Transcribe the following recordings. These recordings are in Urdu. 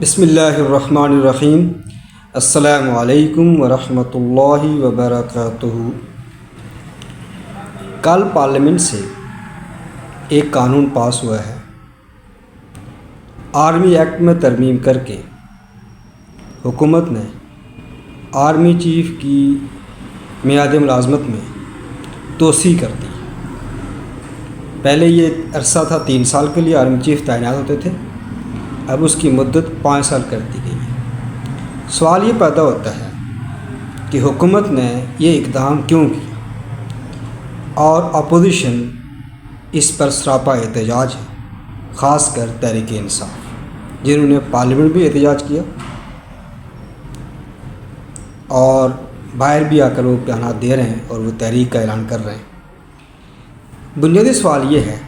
بسم اللہ الرحمن الرحیم۔ السلام علیکم ورحمۃ اللہ وبرکاتہ۔ کل پارلیمنٹ سے ایک قانون پاس ہوا ہے۔ آرمی ایکٹ میں ترمیم کر کے حکومت نے آرمی چیف کی میعاد ملازمت میں توسیع کر دی۔ پہلے یہ عرصہ تھا 3 سال کے لیے آرمی چیف تعینات ہوتے تھے، اب اس کی مدت 5 سال کر دی گئی ہے۔ سوال یہ پیدا ہوتا ہے کہ حکومت نے یہ اقدام کیوں کیا، اور اپوزیشن اس پر سراپا احتجاج ہے، خاص کر تحریک انصاف، جنہوں نے پارلیمنٹ بھی احتجاج کیا اور باہر بھی آ کر وہ بیانات دے رہے ہیں اور وہ تحریک کا اعلان کر رہے ہیں۔ بنیادی سوال یہ ہے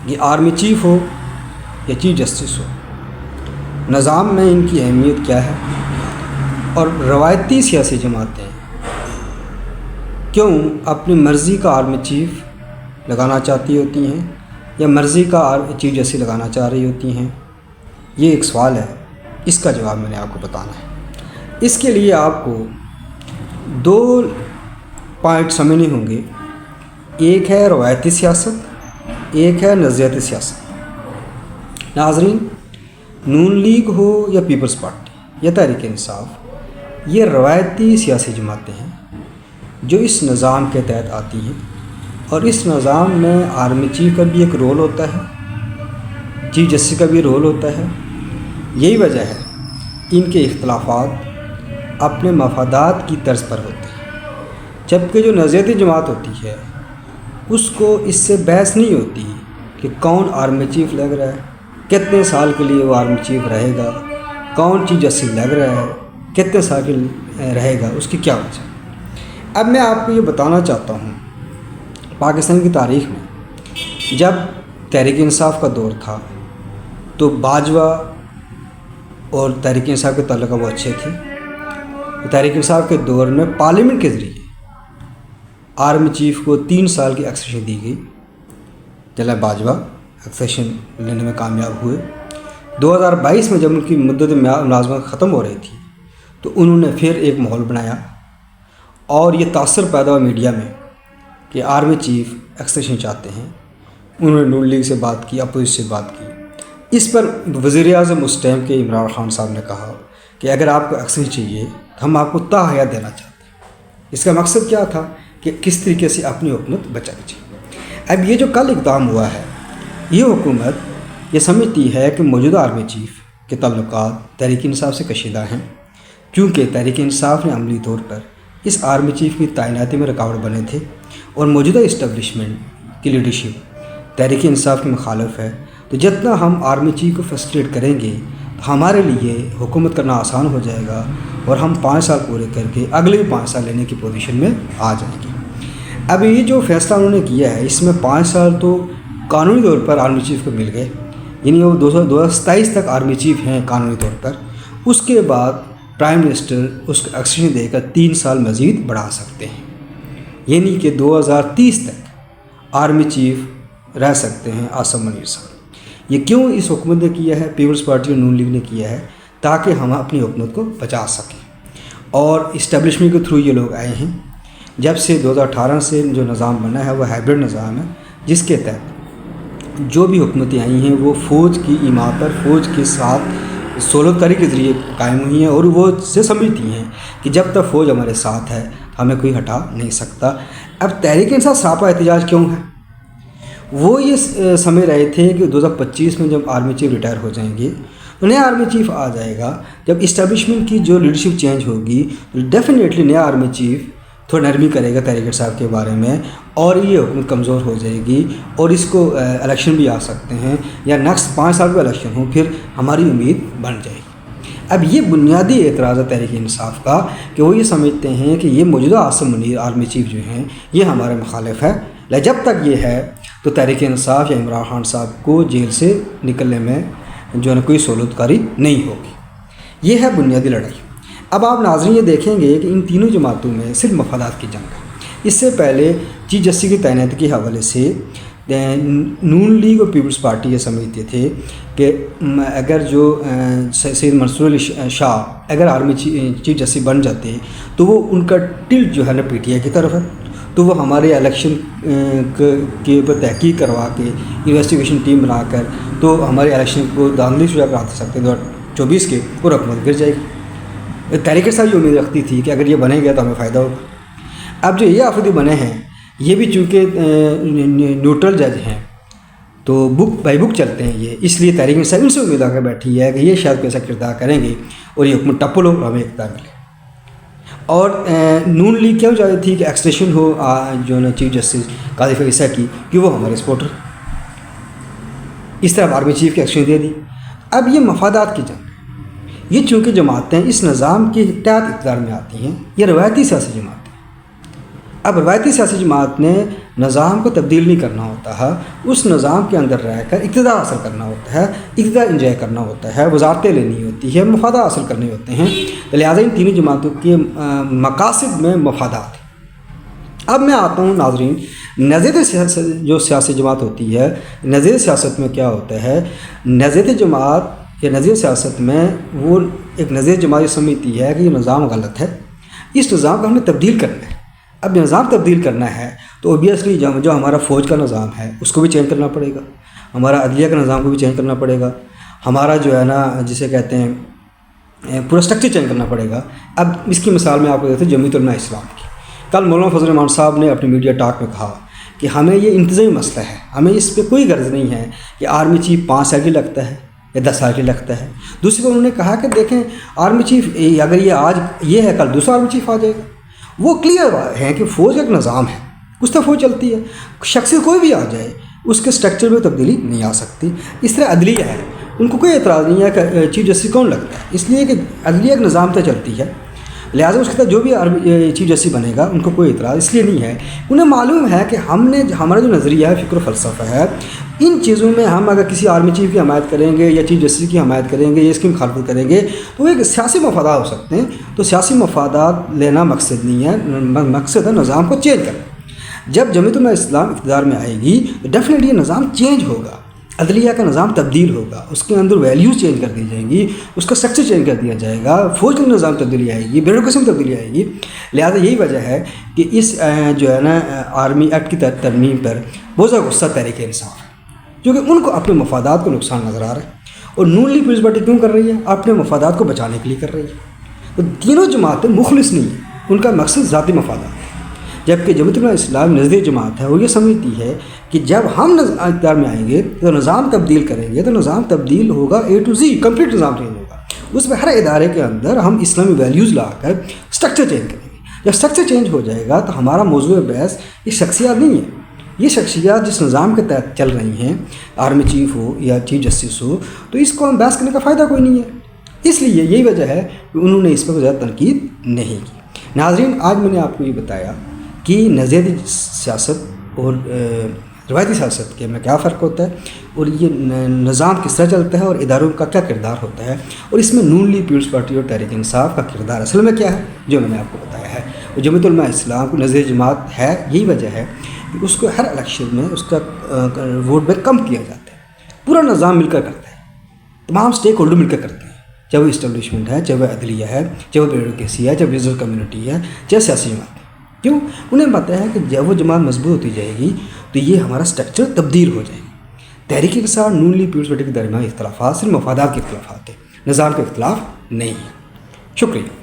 کہ آرمی چیف ہو یا چیف جسٹس ہو، نظام میں ان کی اہمیت کیا ہے، اور روایتی سیاسی جماعتیں کیوں اپنی مرضی کا آرمی چیف لگانا چاہتی ہوتی ہیں یا مرضی کا چیف جسٹس لگانا چاہ رہی ہوتی ہیں۔ یہ ایک سوال ہے، اس کا جواب میں نے آپ کو بتانا ہے۔ اس کے لیے آپ کو 2 پوائنٹ سمجھنے ہوں گے۔ ایک ہے روایتی سیاست، ایک ہے نظریاتی سیاست۔ ناظرین، نون لیگ ہو یا پیپلز پارٹی یا تحریک انصاف، یہ روایتی سیاسی جماعتیں ہیں جو اس نظام کے تحت آتی ہیں، اور اس نظام میں آرمی چیف کا بھی ایک رول ہوتا ہے، چیف جسٹس کا بھی رول ہوتا ہے۔ یہی وجہ ہے ان کے اختلافات اپنے مفادات کی طرز پر ہوتے ہیں، جبکہ جو نظریاتی جماعت ہوتی ہے اس کو اس سے بحث نہیں ہوتی کہ کون آرمی چیف لگ رہا ہے، کتنے سال کے لیے وہ آرمی چیف رہے گا، کون چیف جسٹس لگ رہا ہے، کتنے سال کے رہے گا، اس کی کیا وجہ۔ اب میں آپ کو یہ بتانا چاہتا ہوں، پاکستان کی تاریخ میں جب تحریک انصاف کا دور تھا تو باجوہ اور تحریک انصاف کے تعلقات وہ اچھے تھے۔ تحریک انصاف کے دور میں پارلیمنٹ کے ذریعے آرمی چیف کو 3 سال کی ایکسٹینشن دی گئی۔ جنرل باجوہ ایکسٹینشن لینے میں کامیاب ہوئے۔ 2022 میں جب ان کی مدت ملازمت ختم ہو رہی تھی تو انہوں نے پھر ایک ماحول بنایا اور یہ تاثر پیدا ہوا میڈیا میں کہ آرمی چیف ایکسٹینشن چاہتے ہیں۔ انہوں نے نون لیگ سے بات کی، اپوزیشن سے بات کی۔ اس پر وزیر اعظم اس ٹائم کے عمران خان صاحب نے کہا کہ اگر آپ کو ایکسٹینشن چاہیے تو ہم آپ کو تا حیات دینا چاہتے ہیں۔ اس کا مقصد کیا تھا کہ کس طریقے سے اپنی حکومت بچائی جائے۔ اب یہ جو کل اقدام ہوا ہے، یہ حکومت یہ سمجھتی ہے کہ موجودہ آرمی چیف کے تعلقات تحریک انصاف سے کشیدہ ہیں، کیونکہ تحریک انصاف نے عملی طور پر اس آرمی چیف کی تعیناتی میں رکاوٹ بنے تھے، اور موجودہ اسٹیبلشمنٹ کی لیڈرشپ تحریک انصاف کی مخالف ہے۔ تو جتنا ہم آرمی چیف کو فیسیلیٹ کریں گے تو ہمارے لیے حکومت کرنا آسان ہو جائے گا، اور ہم 5 سال پورے کر کے اگلے بھی 5 سال لینے کی پوزیشن میں آ جائیں گے۔ اب یہ جو فیصلہ انہوں نے کیا ہے، اس میں 5 سال تو قانونی طور پر آرمی چیف کو مل گئے، یعنی وہ 2027 تک آرمی چیف ہیں قانونی طور پر۔ اس کے بعد پرائم منسٹر اس کو ایکسٹینشن دے کر 3 سال مزید بڑھا سکتے ہیں، یعنی کہ 2030 تک آرمی چیف رہ سکتے ہیں عاصم منیر صاحب۔ یہ کیوں اس حکومت نے کیا ہے، پیپلز پارٹی اور نون لیگ نے کیا ہے، تاکہ ہم اپنی حکومت کو بچا سکیں۔ اور اسٹیبلشمنٹ کے تھرو یہ لوگ آئے ہیں۔ جب سے 2018 سے جو نظام بنا ہے وہ ہائبرڈ نظام ہے، جس کے تحت جو بھی حکومتیں آئی ہیں وہ فوج کی ایما پر، فوج کے ساتھ سہولت کاری کے ذریعے قائم ہوئی ہیں، اور وہ سے سمجھتی ہیں کہ جب تک فوج ہمارے ساتھ ہے ہمیں کوئی ہٹا نہیں سکتا۔ اب تحریک انصاف سراپا احتجاج کیوں ہے؟ وہ یہ سمجھ رہے تھے کہ 2025 میں جب آرمی چیف ریٹائر ہو جائیں گے تو نیا آرمی چیف آ جائے گا۔ جب اسٹیبلشمنٹ کی جو لیڈرشپ چینج ہوگی تو ڈیفینیٹلی نیا آرمی چیف تھوڑا نرمی کرے گا تحریک انصاف کے بارے میں، اور یہ حکومت کمزور ہو جائے گی، اور اس کو الیکشن بھی آ سکتے ہیں، یا نیکسٹ 5 سال کا الیکشن ہو، پھر ہماری امید بن جائے گی۔ اب یہ بنیادی اعتراض ہے تحریک انصاف کا، کہ وہ یہ سمجھتے ہیں کہ یہ موجودہ عاصم منیر آرمی چیف جو ہیں یہ ہمارے مخالف ہے، لیکن جب تک یہ ہے تو تحریک انصاف یا عمران خان صاحب کو جیل سے نکلنے میں جو ہے کوئی سہولت کاری نہیں ہوگی۔ یہ ہے بنیادی لڑائی۔ اب آپ ناظرین یہ دیکھیں گے کہ ان تینوں جماعتوں میں صرف مفادات کی جنگ ہے۔ اس سے پہلے چیف جسٹس کی تعیناتی کے حوالے سے نون لیگ اور پیپلز پارٹی یہ سمجھتے تھے کہ اگر جو سید منصور علی شاہ اگر آرمی چیف جسٹس بن جاتے تو وہ ان کا ٹلٹ جو ہے نا پی ٹی آئی کی طرف ہے، تو وہ ہمارے الیکشن کے اوپر تحقیق کروا کے انویسٹیگیشن ٹیم بنا کر تو ہمارے الیکشن کو دھاندلی شدہ کرا سکتے 2024 کے، اور حکومت گر جائے گی۔ تحریک انصاف یہ امید رکھتی تھی کہ اگر یہ بنے گا تو ہمیں فائدہ ہوگا۔ اب جو یہ آفریدی بنے ہیں یہ بھی چونکہ نیوٹرل جج ہیں تو بک بائی بک چلتے ہیں یہ، اس لیے تحریک انصاف ان سے امید آ کر بیٹھی ہے کہ یہ شاید کوئی ایسا کردار کریں گے اور یہ حکومت ٹپل ہو اور ہمیں اقتدار ملے۔ اور نون لیگ کیوں چاہتی تھی کہ ایکسٹیشن ہو جو نا چیف جسٹس قاضی فیصل کی، کہ وہ ہمارے سپورٹر، اس طرح آرمی چیف کی ایکشن دے دی۔ اب یہ مفادات کی جنگ، یہ چونکہ جماعتیں اس نظام کے تحت اقتدار میں آتی ہیں، یہ روایتی سیاسی جماعت ہے۔ اب روایتی سیاسی جماعت نے نظام کو تبدیل نہیں کرنا ہوتا ہے، اس نظام کے اندر رہ کر اقتدار حاصل کرنا ہوتا ہے، اقتدار انجوائے کرنا ہوتا ہے، وزارتیں لینی ہوتی ہے، مفادات حاصل کرنے ہوتے ہیں، لہٰذا ان تینوں جماعتوں کے مقاصد میں مفادات۔ اب میں آتا ہوں ناظرین، نظریت سیاست جو سیاسی جماعت ہوتی ہے، نظریت سیاست میں کیا ہوتا ہے؟ نظریت جماعت یا نظریت سیاست میں وہ ایک نظریت جماعت یہ سمجھتی ہے کہ یہ نظام غلط ہے، اس نظام کو ہم نے تبدیل کرنا ہے۔ اب نظام تبدیل کرنا ہے تو اوبیسلی جو ہمارا فوج کا نظام ہے اس کو بھی چینج کرنا پڑے گا، ہمارا عدلیہ کا نظام کو بھی چینج کرنا پڑے گا، ہمارا جو ہے نا جسے کہتے ہیں پورا اسٹرکچر چینج کرنا پڑے گا۔ اب اس کی مثال میں آپ کو دیتے ہیں جمعیت علماء اسلام کی۔ کل مولانا فضل الرحمان صاحب نے اپنی میڈیا ٹاک میں کہا کہ ہمیں یہ انتظامی مسئلہ ہے، ہمیں اس پہ کوئی غرض نہیں ہے کہ آرمی چیف 5 سال کی لگتا ہے یا 10 سال کی لگتا ہے۔ دوسری بار انہوں نے کہا کہ دیکھیں آرمی چیف اگر یہ آج یہ ہے کل دوسرا آرمی چیف آ جائے گا۔ وہ کلیئر ہے کہ فوج کا ایک نظام ہے، اس طرح فوج چلتی ہے، شخص کوئی بھی آ جائے اس کے اسٹرکچر میں تبدیلی نہیں آ سکتی۔ اس طرح عدلیہ ہے، ان کو کوئی اعتراض نہیں ہے کہ چیف جسٹس کون لگتا ہے، اس لیے کہ عدلیہ ایک نظام تک چلتی ہے، لہٰذا اس کے ساتھ جو بھی چیف جسٹس بنے گا ان کو کوئی اعتراض اس لیے نہیں ہے۔ انہیں معلوم ہے کہ ہمارا جو نظریہ ہے، فکر و فلسفہ ہے، ان چیزوں میں ہم اگر کسی آرمی چیف کی حمایت کریں گے یا چیف جسٹس کی حمایت کریں گے یا اس کی مخالفت کریں گے تو وہ ایک سیاسی مفادات ہو سکتے ہیں، تو سیاسی مفادات لینا مقصد نہیں ہے، مقصد ہے نظام کو چینج کرنا۔ جب جمعیت علماء اسلام اقتدار میں آئے گی تو ڈیفینیٹلی یہ نظام چینج ہوگا، عدلیہ کا نظام تبدیل ہوگا، اس کے اندر ویلیوز چینج کر دی جائیں گی، اس کا اسٹرکچر چینج کر دیا جائے گا، فوج کا نظام تبدیلی آئے گی، بیوروکریسی میں تبدیلی آئے گی۔ لہٰذا یہی وجہ ہے کہ اس جو ہے نا آرمی ایکٹ کی ترمیم پر بہت زیادہ غصہ تحریک انصاف ہے، کیونکہ ان کو اپنے مفادات کو نقصان نظر آ رہا ہے۔ اور نون لیگ پیپلز پارٹی کیوں کر رہی ہے؟ اپنے مفادات کو بچانے کے لیے کر رہی ہے۔ تو تینوں جماعتیں مخلص نہیں ہیں، ان کا مقصد ذاتی مفادات ہے، جبکہ جمعیت علماء اسلام نظریہ جماعت ہے، وہ یہ سمجھتی ہے کہ جب ہم اقتدار میں آئیں گے تو نظام تبدیل کریں گے، تو نظام تبدیل ہوگا A to Z، کمپلیٹ نظام چینج ہوگا، اس میں ہر ادارے کے اندر ہم اسلامی ویلیوز لا کر اسٹرکچر چینج کریں گے۔ جب اسٹرکچر چینج ہو جائے گا تو ہمارا موضوع بحث یہ شخصیات نہیں ہے، یہ شخصیات جس نظام کے تحت چل رہی ہیں، آرمی چیف ہو یا چیف جسٹس ہو، تو اس کو ہم بحث کرنے کا فائدہ کوئی نہیں ہے۔ اس لیے یہی وجہ ہے کہ انہوں نے اس پر زیادہ تنقید نہیں کی۔ ناظرین، آج میں نے آپ کو یہ بتایا کہ نظریاتی سیاست اور روایتی سیاست کے میں کیا فرق ہوتا ہے، اور یہ نظام کس طرح چلتا ہے، اور اداروں کا کیا کردار ہوتا ہے، اور اس میں نون لیگ پیپلز پارٹی اور تحریک انصاف کا کردار اصل میں کیا ہے، جو میں نے آپ کو بتایا ہے۔ اور جمعیت علماء اسلام کو نظریہ جماعت ہے، یہی وجہ ہے کہ اس کو ہر الیکشن میں اس کا ووٹ بینک کم کیا جاتا ہے، پورا نظام مل کر کرتا ہے، تمام اسٹیک ہولڈر مل کر کرتے ہیں، چاہے وہ اسٹیبلشمنٹ ہے، چاہے وہ عدلیہ ہے، چاہے وہ بیوروکریسی ہے، چاہے بزنس کمیونٹی ہے، چاہے سیاسی جماعت ہے۔ کیوں؟ انہیں پتہ ہے کہ جب وہ جماعت مضبوط ہوتی جائے گی تو یہ ہمارا اسٹرکچر تبدیل ہو جائے گا۔ تحریک کے ساتھ نون لیگ پیپلز پارٹی کے درمیان اختلافات صرف مفادات کے اختلافات ہیں، نظام کے اختلاف نہیں ہے۔ شکریہ۔